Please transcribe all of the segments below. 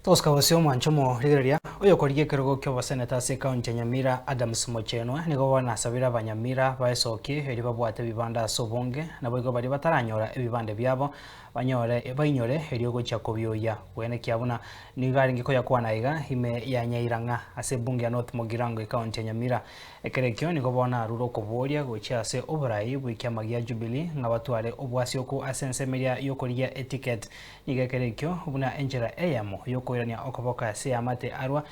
Toska wasio mwanchomo rigeria oyo koriye kirogo kyo baseneta se county Nyamira Adams Mochenwa nigo wana sabira banyamira baesoki eri babwate bibanda sobonge nabo bari bataranyora ebibande byabo banyore bainyore eri ogocha kobyoya wene kyabuna nigari ngikoya kwana iga ime ya Nyairanga ase bunge ya North Mogirango county Nyamira ekerekyo nigo bona ruro koboria gocha ase oburai bw'ikyamagia Jubilee ngabatware obwasioko asensemeria yokoriya etiquette nigekerekyo buna enjera eyamo yokoirania okoboka ase amate arwa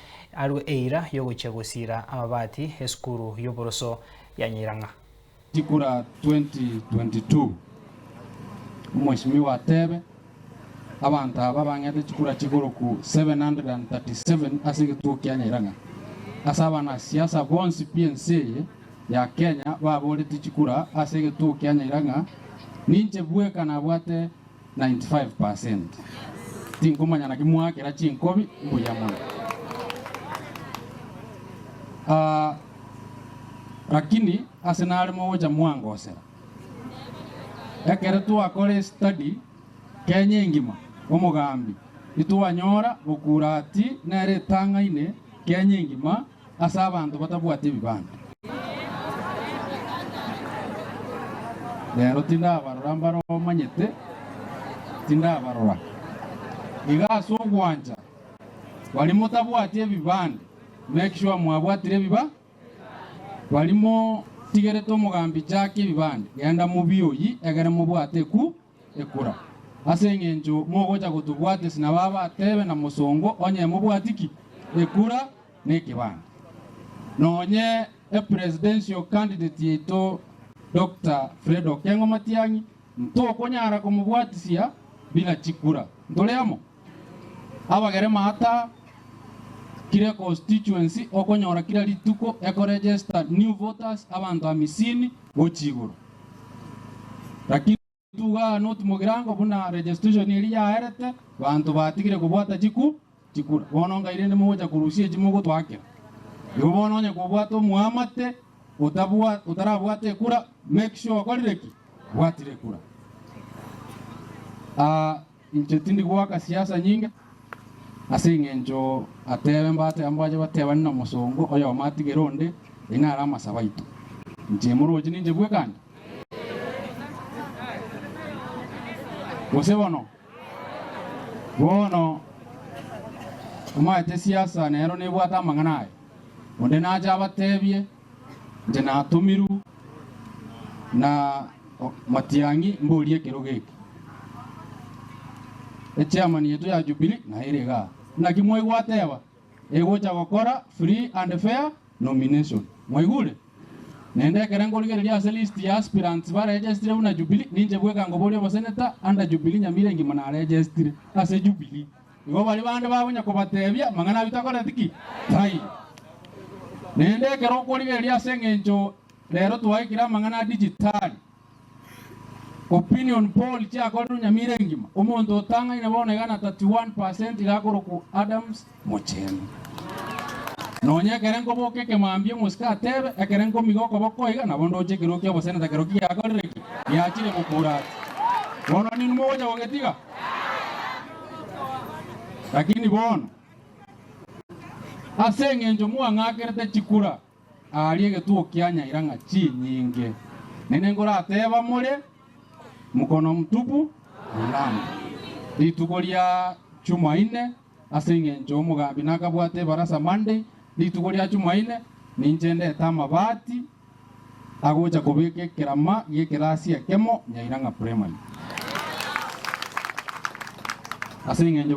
eira yogocha gusira amabati eskuru yoboroso ya Nyairanga tikura 2022 Mheshimiwa Tebe abantu aba bangete chikura chigoro ku 737 asige kya Nyairanga asaba na siasa bonsi PNC ya Kenya babole tichikura asige kya Nyairanga ninche bweka na bwate 95%. Tinkumanya na kimwake la chinkobi mbuyamona. Lakini asenale moja mwangosera. Ekere tu akole study Kenya ngima omugambi. Ituwa nyora bukurati nere tanga ine Kenya ngima asa abantu batabwate bibanda. Lero tinda baramba manyete tinda barora. Igaso gwanja walimo tabwate bibande make sure mwabwatire biba walimo tigere to mugambi chake bibande yanda mubiyoyi egere mubwate ku ekura asengenjo mogocha gutubwate sina baba tebe na musongo onye mubwatiki ekura ne kibande nonye presidential candidate yeto Dr. Fredo Kengo Matiangi ntokonyara kumubwatisia bila chikura ntoleamo abagere mata kire constituency okonyora kira lituko eko register new voters abantu amisini gochiguro lakini tuga North Mogirango buna registration iri ya herete bantu batigire kubwata chikura bononga irene moja kurusie chimogo twake yobononye kubwata muamate utarabwate kura make sure kolireki bwatire kura inchetindi gwaka siasa nyinga asingenjo atebe mbate ambaje bateba na musongo oyo matigeronde inara masabaitu nje muroje ninje bwekandi bono umate siasa nero ne bwata manganaye onde naja batebye nje natumiru na Matiangi mbolie kirogeke chairman yetu ya Jubilee na irega na kimwe gwateba egocha gukora free and fair nomination mwaigule nende kerengo ligereria ase list ya aspirants ba register una Jubilee ninje bweka ngoborio ba senator anda Jubilee Nyamira ngima na register ase Jubilee igo bali bande babunya kubatebya mangana bitakora tiki tai nende kerengo ligereria ase ngenjo lero tuwaikira mangana digital opinion poll cha kwa Nyamira ngima umuntu otanga inabonekana 31% gakoro ku Adams Mochenwa nonya kerengo boke kemambie musika tebe ekerengo migoko bokoiga nabondo chekiro kyo bosena takeroki yakoreki yachire mukura bono ni mmoja wogetiga lakini bono asengenjo muangakerte chikura aliege tu kya Nyairanga chi nyinge nenengora ateba mure mukono mtupu ulanga litukolia Jumaine asengenjo mugambi nakabwate barasa Monday litukolia Jumaine ninjende tamabati agocha kubike kirama yekelasi ya kemo Nyairanga primary asengenjo